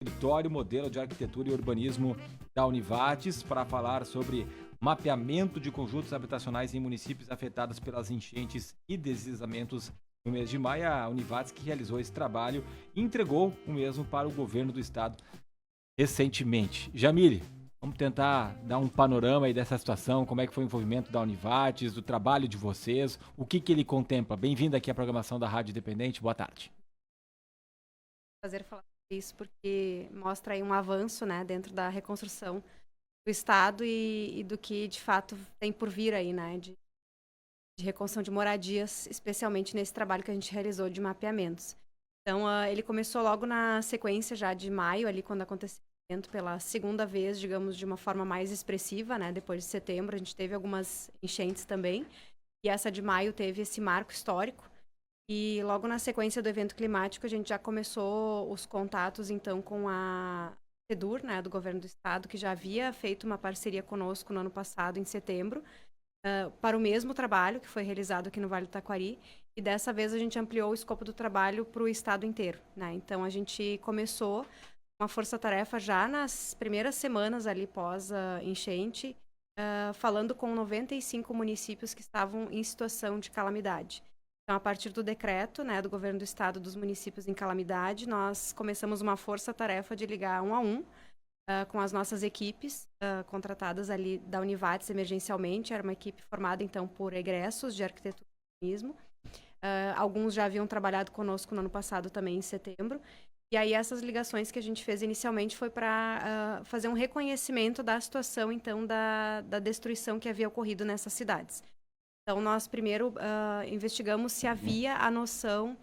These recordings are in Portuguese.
Escritório Modelo de Arquitetura e Urbanismo da Univates, para falar sobre mapeamento de conjuntos habitacionais em municípios afetados pelas enchentes e deslizamentos no mês de maio. A Univates que realizou esse trabalho e entregou o mesmo para o governo do estado recentemente. Jamile, vamos tentar dar um panorama aí dessa situação, como é que foi o envolvimento da Univates, do trabalho de vocês, o que ele contempla. Bem-vindo aqui à programação da Rádio Independente, boa tarde. Prazer falar isso porque mostra aí um avanço, né, dentro da reconstrução do estado e do que de fato tem por vir aí, né, de reconstrução de moradias, especialmente nesse trabalho que a gente realizou de mapeamentos. Então, ele começou logo na sequência já de maio, ali quando aconteceu o evento pela segunda vez, digamos, de uma forma mais expressiva, né, depois de setembro, a gente teve algumas enchentes também, e essa de maio teve esse marco histórico. E logo na sequência do evento climático, a gente já começou os contatos, então, com a SEDUR, né, do governo do estado, que já havia feito uma parceria conosco no ano passado, em setembro, para o mesmo trabalho que foi realizado aqui no Vale do Taquari. E dessa vez a gente ampliou o escopo do trabalho para o estado inteiro, né? Então, a gente começou uma força-tarefa já nas primeiras semanas ali pós enchente, falando com 95 municípios que estavam em situação de calamidade. Então, a partir do decreto, né, do governo do estado dos municípios em calamidade, nós começamos uma força-tarefa de ligar um a um com as nossas equipes contratadas ali da Univates emergencialmente. Era uma equipe formada, então, por egressos de arquitetura e urbanismo. Alguns já haviam trabalhado conosco no ano passado também, em setembro. E aí, essas ligações que a gente fez inicialmente foi para fazer um reconhecimento da situação, então, da destruição que havia ocorrido nessas cidades. Então, nós primeiro investigamos se havia a noção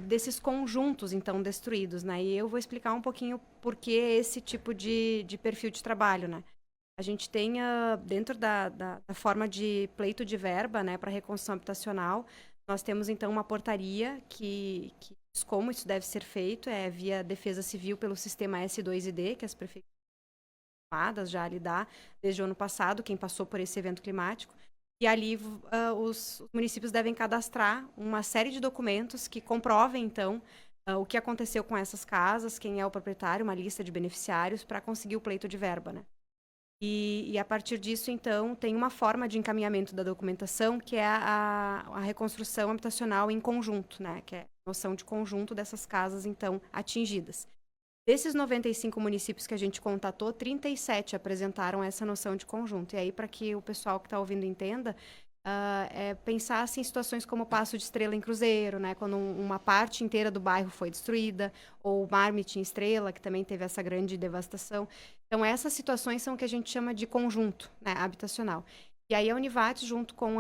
desses conjuntos, então, destruídos, né? E eu vou explicar um pouquinho por que esse tipo de perfil de trabalho, né? A gente tem, dentro da forma de pleito de verba, né, para reconstrução habitacional, nós temos, então, uma portaria que diz como isso deve ser feito, via defesa civil pelo sistema S2ID, que as prefeituras já lhe dá desde o ano passado, quem passou por esse evento climático. E ali os municípios devem cadastrar uma série de documentos que comprovem, então, o que aconteceu com essas casas, quem é o proprietário, uma lista de beneficiários, para conseguir o pleito de verba, né? E a partir disso, então, tem uma forma de encaminhamento da documentação, que é a reconstrução habitacional em conjunto, né? Que é a noção de conjunto dessas casas, então, atingidas. Desses 95 municípios que a gente contatou, 37 apresentaram essa noção de conjunto. E aí, para que o pessoal que está ouvindo entenda, pensar assim, em situações como o Passo de Estrela em Cruzeiro, né, quando uma parte inteira do bairro foi destruída, ou o Marmite em Estrela, que também teve essa grande devastação. Então, essas situações são o que a gente chama de conjunto, né, habitacional. E aí, a Univates, junto com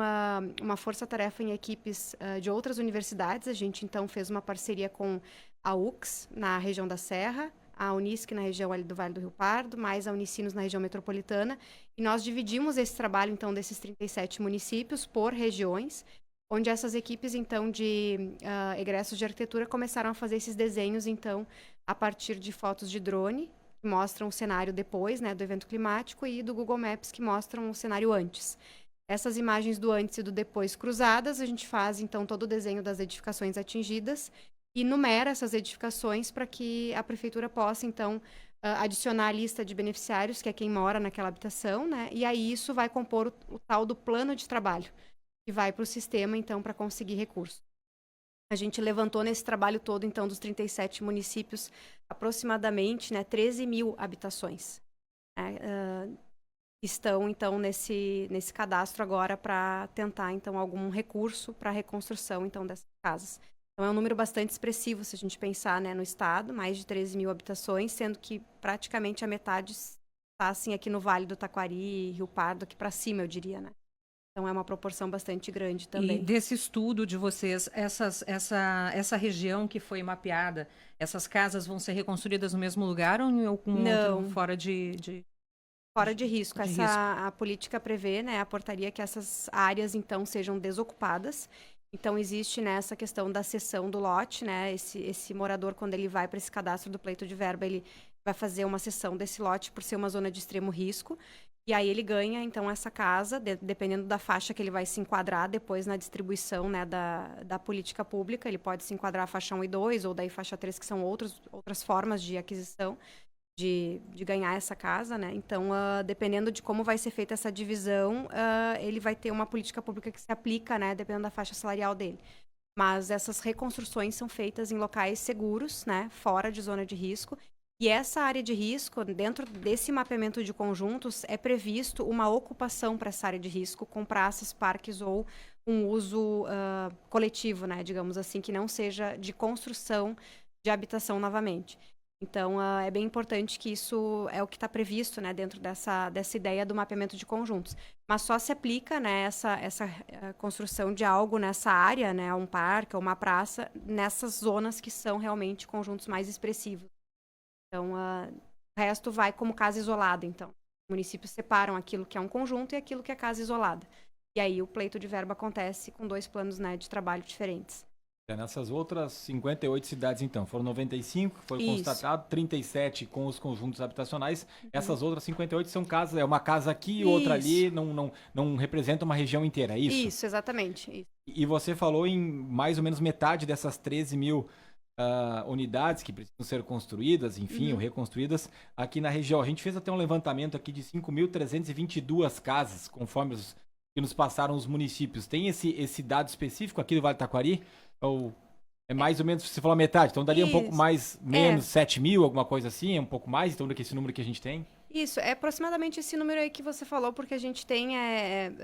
uma força-tarefa em equipes de outras universidades, a gente, então, fez uma parceria com a UX, na região da Serra, a Unisc na região ali do Vale do Rio Pardo, mais a Unicinos na região metropolitana, e nós dividimos esse trabalho, então, desses 37 municípios por regiões, onde essas equipes, então, de egressos de arquitetura começaram a fazer esses desenhos, então, a partir de fotos de drone, que mostram o cenário depois, né, do evento climático, e do Google Maps, que mostram o cenário antes. Essas imagens do antes e do depois cruzadas, a gente faz, então, todo o desenho das edificações atingidas e numera essas edificações para que a prefeitura possa, então, adicionar a lista de beneficiários, que é quem mora naquela habitação, né? E aí isso vai compor o tal do plano de trabalho, que vai para o sistema, então, para conseguir recurso. A gente levantou nesse trabalho todo, então, dos 37 municípios, aproximadamente, né, 13 mil habitações. Estão, então, nesse cadastro agora para tentar, então, algum recurso para a reconstrução, então, dessas casas. Então, é um número bastante expressivo, se a gente pensar, né, no estado, mais de 13 mil habitações, sendo que praticamente a metade está, assim, aqui no Vale do Taquari, Rio Pardo, aqui para cima, eu diria, né? Então, é uma proporção bastante grande também. E desse estudo de vocês, essa região que foi mapeada, essas casas vão ser reconstruídas no mesmo lugar ou em algum outro fora fora de risco. A política prevê, né, a portaria que essas áreas, então, sejam desocupadas. Então, existe nessa questão da cessão do lote, né? Esse morador, quando ele vai para esse cadastro do pleito de verba, ele vai fazer uma cessão desse lote por ser uma zona de extremo risco. E aí ele ganha, então, essa casa, dependendo da faixa que ele vai se enquadrar depois na distribuição, né, da política pública. Ele pode se enquadrar a faixa 1 e 2, ou daí faixa 3, que são outras formas de aquisição, de ganhar essa casa, né? Então, dependendo de como vai ser feita essa divisão, ele vai ter uma política pública que se aplica, né, dependendo da faixa salarial dele. Mas essas reconstruções são feitas em locais seguros, né, fora de zona de risco. E essa área de risco, dentro desse mapeamento de conjuntos, é previsto uma ocupação para essa área de risco com praças, parques ou um uso coletivo, né, digamos assim, que não seja de construção de habitação novamente. Então, é bem importante que isso é o que está previsto, né, dentro dessa ideia do mapeamento de conjuntos. Mas só se aplica, né, essa construção de algo nessa área, né, um parque ou uma praça, nessas zonas que são realmente conjuntos mais expressivos. Então, o resto vai como casa isolada. Então, os municípios separam aquilo que é um conjunto e aquilo que é casa isolada. E aí, o pleito de verba acontece com 2 planos, né, de trabalho diferentes. Nessas outras 58 cidades, então, foram 95, foi constatado, 37 com os conjuntos habitacionais. Essas outras 58 são casas, é uma casa aqui, outra ali, não representa uma região inteira, é isso? Isso, exatamente. Isso. E você falou em mais ou menos metade dessas 13 mil unidades que precisam ser construídas, enfim, ou reconstruídas aqui na região. A gente fez até um levantamento aqui de 5.322 casas, conforme os que nos passaram os municípios. Tem esse dado específico aqui do Vale do Taquari? Ou é mais ou menos, você falou a metade, então daria um pouco mais, menos, 7 mil, alguma coisa assim, é um pouco mais, então, do que esse número que a gente tem? Isso, é aproximadamente esse número aí que você falou, porque a gente tem,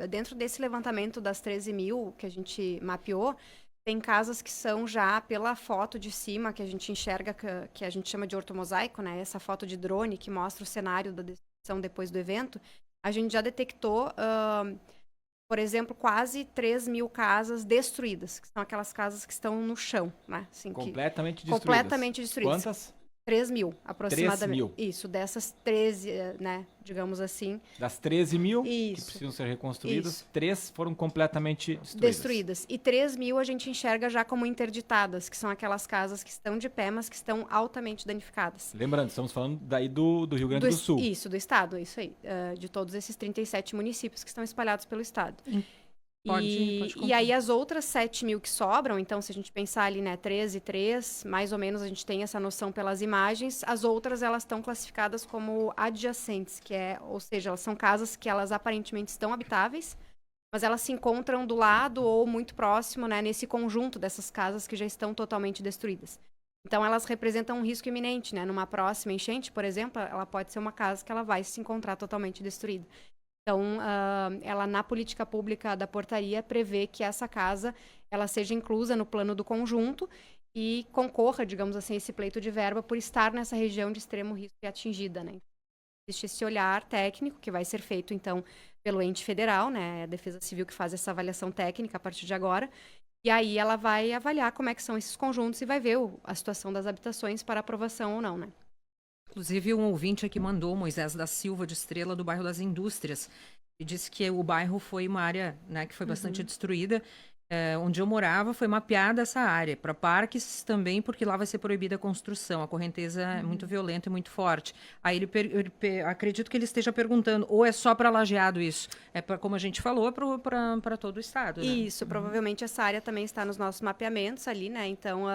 dentro desse levantamento das 13 mil que a gente mapeou, tem casas que são já pela foto de cima, que a gente enxerga, que a gente chama de ortomosaico, né? Essa foto de drone que mostra o cenário da destruição depois do evento. A gente já detectou, por exemplo, quase 3 mil casas destruídas, que são aquelas casas que estão no chão, né? Assim, completamente destruídas. Completamente destruídas. Quantas? 3 mil, aproximadamente. 3 mil. Isso, dessas 13, né, digamos assim. Das 13 mil Isso. que precisam ser reconstruídas, Isso. 3 foram completamente destruídas. E 3 mil a gente enxerga já como interditadas, que são aquelas casas que estão de pé, mas que estão altamente danificadas. Lembrando, estamos falando daí do Rio Grande do Sul. Isso, do estado, isso aí. De todos esses 37 municípios que estão espalhados pelo estado. E aí as outras 7 mil que sobram, então se a gente pensar ali, né, 13 e 3, mais ou menos a gente tem essa noção pelas imagens, as outras elas estão classificadas como adjacentes, ou seja, elas são casas que elas aparentemente estão habitáveis, mas elas se encontram do lado ou muito próximo, né, nesse conjunto dessas casas que já estão totalmente destruídas. Então elas representam um risco iminente, né, numa próxima enchente, por exemplo, ela pode ser uma casa que ela vai se encontrar totalmente destruída. Então, ela na política pública da portaria prevê que essa casa ela seja inclusa no plano do conjunto e concorra, digamos assim, esse pleito de verba por estar nessa região de extremo risco e atingida, né? Existe esse olhar técnico que vai ser feito, então, pelo ente federal, né? A Defesa Civil que faz essa avaliação técnica a partir de agora. E aí ela vai avaliar como é que são esses conjuntos e vai ver a situação das habitações para aprovação ou não, né? Inclusive, um ouvinte aqui mandou, Moisés da Silva, de Estrela, do bairro das Indústrias, e disse que o bairro foi uma área, né, que foi bastante destruída. Onde eu morava, foi mapeada essa área. Para parques também, porque lá vai ser proibida a construção. A correnteza é muito violenta e muito forte. Aí acredito que ele esteja perguntando, ou é só para lajeado isso? Como a gente falou, para todo o estado, né? Isso, provavelmente essa área também está nos nossos mapeamentos ali, né? Então,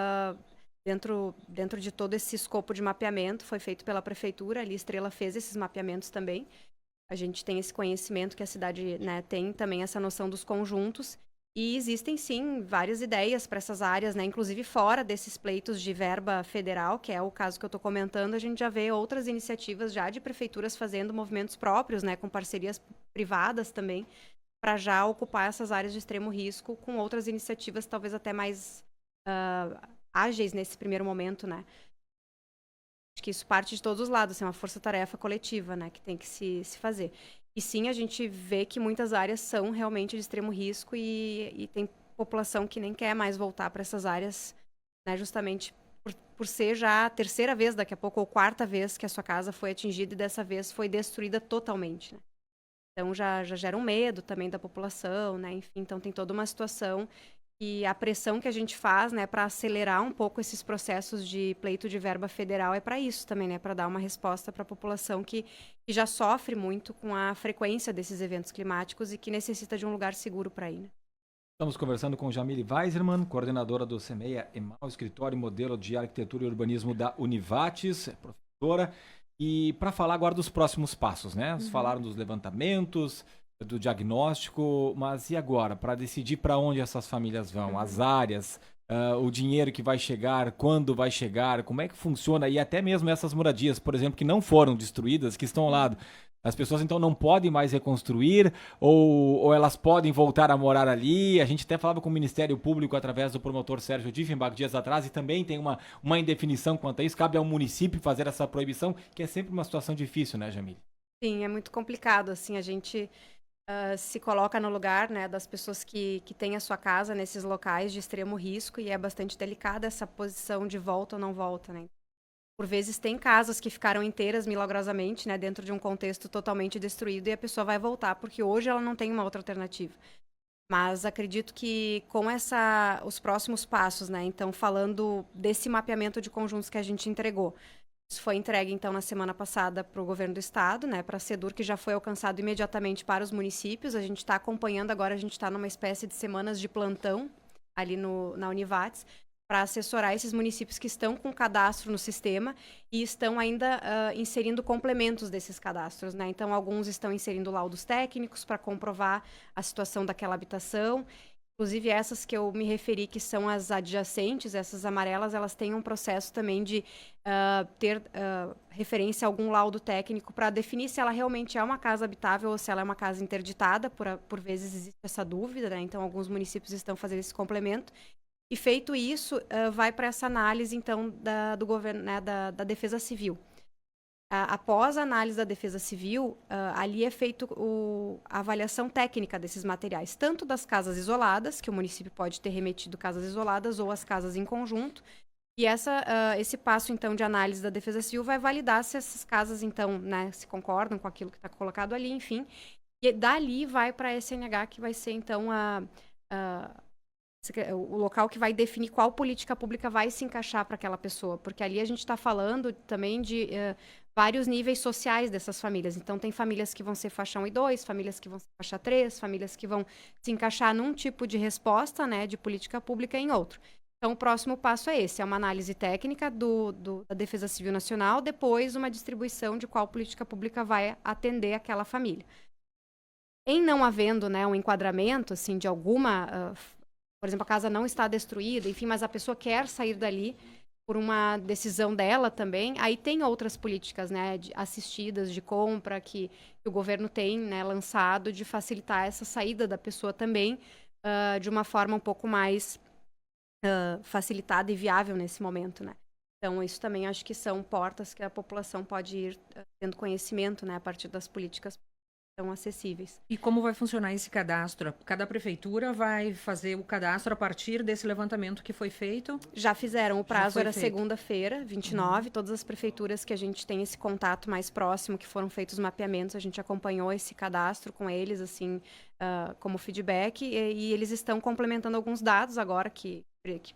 dentro de todo esse escopo de mapeamento, foi feito pela prefeitura, ali Estrela fez esses mapeamentos também. A gente tem esse conhecimento que a cidade, né, tem também essa noção dos conjuntos. E existem, sim, várias ideias para essas áreas, né? Inclusive fora desses pleitos de verba federal, que é o caso que eu estou comentando, a gente já vê outras iniciativas já de prefeituras fazendo movimentos próprios, né? Com parcerias privadas também, para já ocupar essas áreas de extremo risco com outras iniciativas talvez até mais ágeis nesse primeiro momento, né? Acho que isso parte de todos os lados, assim, uma força-tarefa coletiva, né? Que tem que se fazer. E sim, a gente vê que muitas áreas são realmente de extremo risco e tem população que nem quer mais voltar para essas áreas, né, justamente por ser já a terceira vez, daqui a pouco, ou quarta vez que a sua casa foi atingida e dessa vez foi destruída totalmente, né? Então já gera um medo também da população, né? Enfim, então tem toda uma situação E a pressão que a gente faz, né, para acelerar um pouco esses processos de pleito de verba federal é para isso também, né, para dar uma resposta para a população que já sofre muito com a frequência desses eventos climáticos e que necessita de um lugar seguro para ir, né? Estamos conversando com Jamile Weissermann, coordenadora do CEMEA EMAL, Escritório e Modelo de Arquitetura e Urbanismo da Univates, professora. E para falar agora dos próximos passos, né? Vocês falaram dos levantamentos, do diagnóstico, mas e agora? Para decidir para onde essas famílias vão, as áreas, o dinheiro que vai chegar, quando vai chegar, como é que funciona? E até mesmo essas moradias, por exemplo, que não foram destruídas, que estão ao lado. As pessoas então não podem mais reconstruir ou elas podem voltar a morar ali. A gente até falava com o Ministério Público através do promotor Sérgio Diefenbach dias atrás e também tem uma indefinição quanto a isso. Cabe ao município fazer essa proibição, que é sempre uma situação difícil, né, Jamile? Sim, é muito complicado, assim, a gente se coloca no lugar, né, das pessoas que têm a sua casa nesses locais de extremo risco e é bastante delicada essa posição de volta ou não volta, né? Por vezes tem casas que ficaram inteiras milagrosamente, né, dentro de um contexto totalmente destruído e a pessoa vai voltar, porque hoje ela não tem uma outra alternativa. Mas acredito que com os próximos passos, né, então falando desse mapeamento de conjuntos que a gente entregou, isso foi entregue, então, na semana passada para o governo do estado, né, para a SEDUR, que já foi alcançado imediatamente para os municípios. A gente está acompanhando agora, a gente está numa espécie de semanas de plantão ali na Univates, para assessorar esses municípios que estão com cadastro no sistema e estão ainda inserindo complementos desses cadastros, né? Então, alguns estão inserindo laudos técnicos para comprovar a situação daquela habitação. Inclusive, essas que eu me referi, que são as adjacentes, essas amarelas, elas têm um processo também de ter referência a algum laudo técnico para definir se ela realmente é uma casa habitável ou se ela é uma casa interditada. Por vezes existe essa dúvida, né? Então, alguns municípios estão fazendo esse complemento. E feito isso, vai para essa análise, então, do governo, né, da Defesa Civil. Após a análise da Defesa Civil, ali é feita a avaliação técnica desses materiais, tanto das casas isoladas, que o município pode ter remetido casas isoladas, ou as casas em conjunto. E esse passo, então, de análise da Defesa Civil vai validar se essas casas, então, né, se concordam com aquilo que está colocado ali, enfim. E dali vai para a SNH, que vai ser, então, o local que vai definir qual política pública vai se encaixar para aquela pessoa, porque ali a gente está falando também de vários níveis sociais dessas famílias. Então, tem famílias que vão ser faixa 1 e 2, famílias que vão ser faixa 3, famílias que vão se encaixar num tipo de resposta, né, de política pública em outro. Então, o próximo passo é esse, é uma análise técnica da Defesa Civil Nacional, depois uma distribuição de qual política pública vai atender aquela família. Em não havendo, né, um enquadramento, assim, de alguma... por exemplo, a casa não está destruída, enfim, mas a pessoa quer sair dali por uma decisão dela também. Aí tem outras políticas, né, assistidas de compra que o governo tem, né, lançado de facilitar essa saída da pessoa também de uma forma um pouco mais facilitada e viável nesse momento, né. Então, isso também acho que são portas que a população pode ir tendo conhecimento, né, a partir das políticas tão acessíveis. E como vai funcionar esse cadastro? Cada prefeitura vai fazer o cadastro a partir desse levantamento que foi feito? Já fizeram, o prazo era segunda-feira, 29, todas as prefeituras que a gente tem esse contato mais próximo, que foram feitos os mapeamentos, a gente acompanhou esse cadastro com eles, assim, como feedback, e eles estão complementando alguns dados agora, que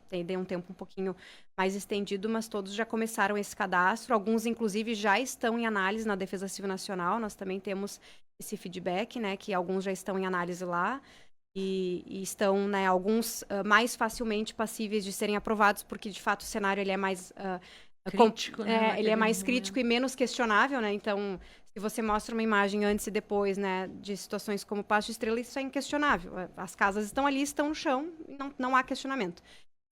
tem um tempo um pouquinho mais estendido, mas todos já começaram esse cadastro, alguns, inclusive, já estão em análise na Defesa Civil Nacional, nós também temos esse feedback, né, que alguns já estão em análise lá e estão, né, alguns mais facilmente passíveis de serem aprovados, porque, de fato, o cenário ele é mais crítico, né, ele é mais crítico e menos questionável, né, então, se você mostra uma imagem antes e depois, né, de situações como o Paço de Estrela, isso é inquestionável. As casas estão ali, estão no chão, e não há questionamento.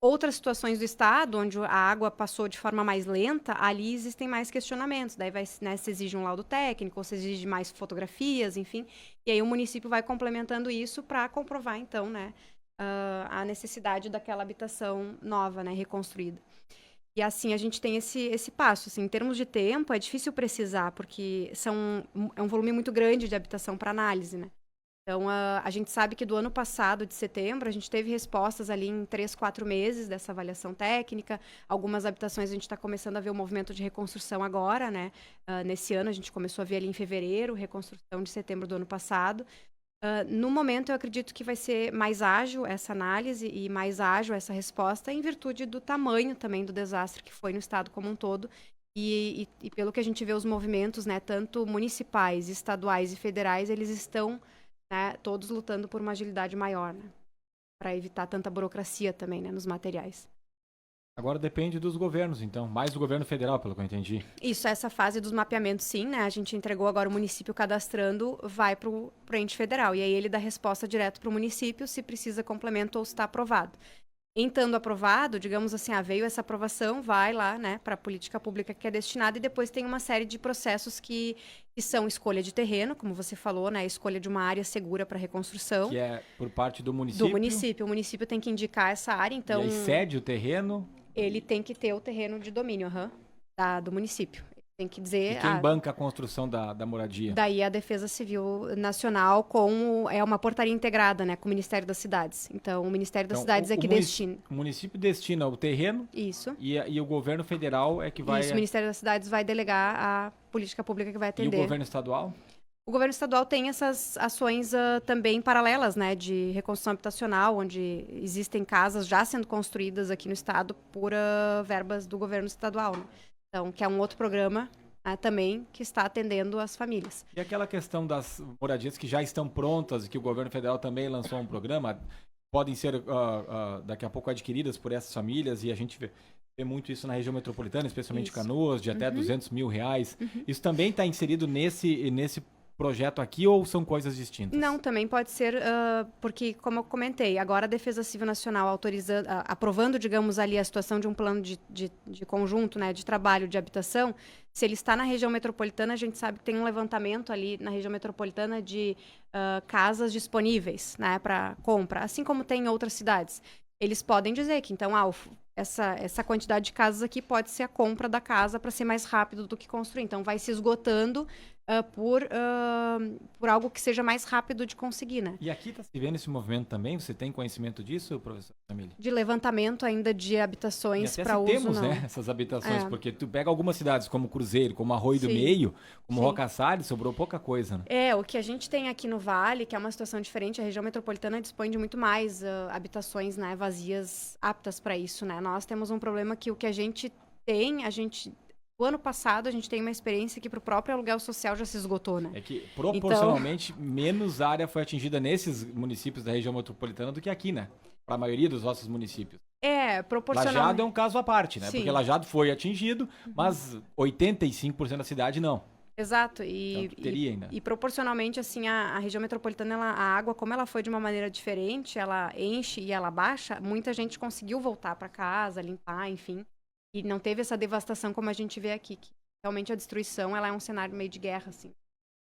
Outras situações do estado, onde a água passou de forma mais lenta, ali existem mais questionamentos. Daí vai, né, se exige um laudo técnico, ou se exige mais fotografias, enfim. E aí o município vai complementando isso para comprovar, então, né, a necessidade daquela habitação nova, né, reconstruída. E assim, a gente tem esse passo. Assim, em termos de tempo, é difícil precisar, porque é um volume muito grande de habitação para análise, né? Então, a gente sabe que do ano passado, de setembro, a gente teve respostas ali em 3, 4 meses dessa avaliação técnica. Algumas habitações a gente está começando a ver o movimento de reconstrução agora, né? Nesse ano, a gente começou a ver ali em fevereiro, reconstrução de setembro do ano passado. No momento, eu acredito que vai ser mais ágil essa análise e mais ágil essa resposta, em virtude do tamanho também do desastre que foi no estado como um todo. E pelo que a gente vê, os movimentos, né, tanto municipais, estaduais e federais, eles estão, né, todos lutando por uma agilidade maior, né, para evitar tanta burocracia também, né, nos materiais. Agora depende dos governos, então. Mais do governo federal, pelo que eu entendi. Isso, essa fase dos mapeamentos, sim, né? A gente entregou agora o município cadastrando, vai para o ente federal. E aí ele dá resposta direto para o município se precisa complemento ou se está aprovado. Em estando aprovado, digamos assim, veio essa aprovação, vai lá, né, para a política pública que é destinada, e depois tem uma série de processos que são escolha de terreno, como você falou, né, escolha de uma área segura para reconstrução. Que é por parte do município. Do município. O município tem que indicar essa área, então... E aí cede o terreno. Ele tem que ter o terreno de domínio, do município. Tem que dizer... E quem banca a construção da moradia? Daí a Defesa Civil Nacional é uma portaria integrada, né, com o Ministério das Cidades. Então, o Ministério das Cidades é que destina. O município destina o terreno. Isso. E o governo federal é que vai... Isso, o Ministério das Cidades vai delegar a política pública que vai atender. E o governo estadual? O governo estadual tem essas ações também paralelas, né, de reconstrução habitacional, onde existem casas já sendo construídas aqui no estado por verbas do governo estadual, né? Então, que é um outro programa, né, também que está atendendo as famílias. E aquela questão das moradias que já estão prontas e que o governo federal também lançou um programa, podem ser daqui a pouco adquiridas por essas famílias, e a gente vê muito isso na região metropolitana, especialmente Isso. Canoas, de até R$200 mil. Isso também está inserido nesse projeto aqui, ou são coisas distintas? Não, também pode ser, porque, como eu comentei, agora a Defesa Civil Nacional autorizando, aprovando, digamos, ali a situação de um plano de conjunto, né, de trabalho, de habitação. Se ele está na região metropolitana, a gente sabe que tem um levantamento ali na região metropolitana de casas disponíveis, né, para compra, assim como tem em outras cidades. Eles podem dizer que, então, essa quantidade de casas aqui pode ser a compra da casa para ser mais rápido do que construir. Então, vai se esgotando por algo que seja mais rápido de conseguir, né? E aqui está se vendo esse movimento também? Você tem conhecimento disso, professor Jamile? De levantamento ainda de habitações para uso, temos, não. né, essas habitações, porque tu pega algumas cidades como Cruzeiro, como Arroio do Meio, como Roca Salles, sobrou pouca coisa, né? O que a gente tem aqui no Vale, que é uma situação diferente, a região metropolitana dispõe de muito mais habitações, né, vazias aptas para isso, né? Nós temos um problema que o que a gente tem, o ano passado, a gente tem uma experiência que para o próprio aluguel social já se esgotou, né? É que proporcionalmente menos área foi atingida nesses municípios da região metropolitana do que aqui, né? Para a maioria dos nossos municípios. Proporcionalmente. Lajado é um caso à parte, né? Sim. Porque Lajado foi atingido, mas 85% da cidade não. Exato, Então, teria ainda. E proporcionalmente, assim, a região metropolitana, a água, como ela foi de uma maneira diferente, ela enche e ela baixa, muita gente conseguiu voltar para casa, limpar, enfim. E não teve essa devastação como a gente vê aqui, que realmente a destruição, ela é um cenário meio de guerra, assim.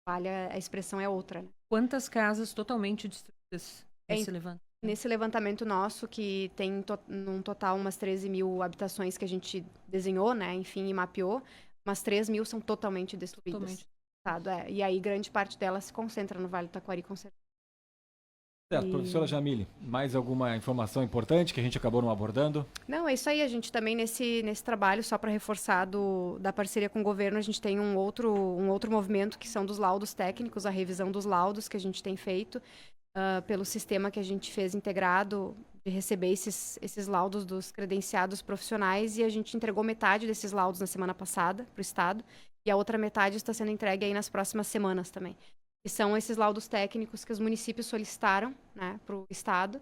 A expressão é outra, né? Quantas casas totalmente destruídas nesse levantamento? Nesse levantamento nosso, que tem num total umas 13 mil habitações que a gente desenhou, né, enfim, e mapeou, umas 3 mil são totalmente destruídas. E aí grande parte delas se concentra no Vale do Taquari, com certeza. Certo, professora Jamile, mais alguma informação importante que a gente acabou não abordando? Não, é isso aí. A gente também, nesse trabalho, só para reforçar da parceria com o governo, a gente tem um outro movimento, que são dos laudos técnicos, a revisão dos laudos que a gente tem feito pelo sistema que a gente fez integrado, de receber esses laudos dos credenciados profissionais, e a gente entregou metade desses laudos na semana passada para o Estado, e a outra metade está sendo entregue aí nas próximas semanas também. Que são esses laudos técnicos que os municípios solicitaram, né, para o Estado,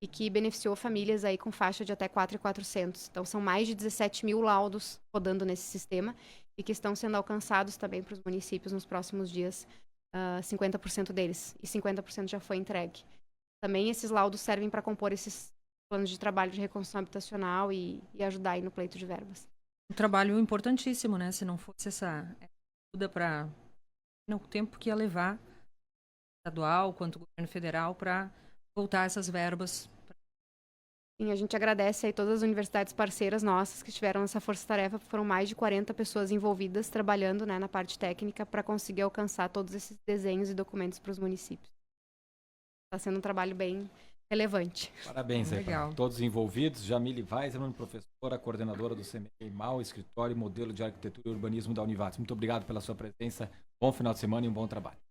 e que beneficiou famílias aí com faixa de até 4.400. Então, são mais de 17 mil laudos rodando nesse sistema, e que estão sendo alcançados também para os municípios nos próximos dias, 50% deles, e 50% já foi entregue. Também esses laudos servem para compor esses planos de trabalho de reconstrução habitacional e ajudar aí no pleito de verbas. Um trabalho importantíssimo, né? Se não fosse essa ajuda para o tempo que ia levar estadual quanto o governo federal para voltar essas verbas. Sim, a gente agradece aí todas as universidades parceiras nossas que tiveram essa força-tarefa. Foram mais de 40 pessoas envolvidas trabalhando, né, na parte técnica para conseguir alcançar todos esses desenhos e documentos para os municípios. Está sendo um trabalho bem relevante. Parabéns aí para todos envolvidos. Jamile Weisman, professora, coordenadora do CMEI-MAU, Escritório e Modelo de Arquitetura e Urbanismo da Univates. Muito obrigado pela sua presença. Bom final de semana e um bom trabalho.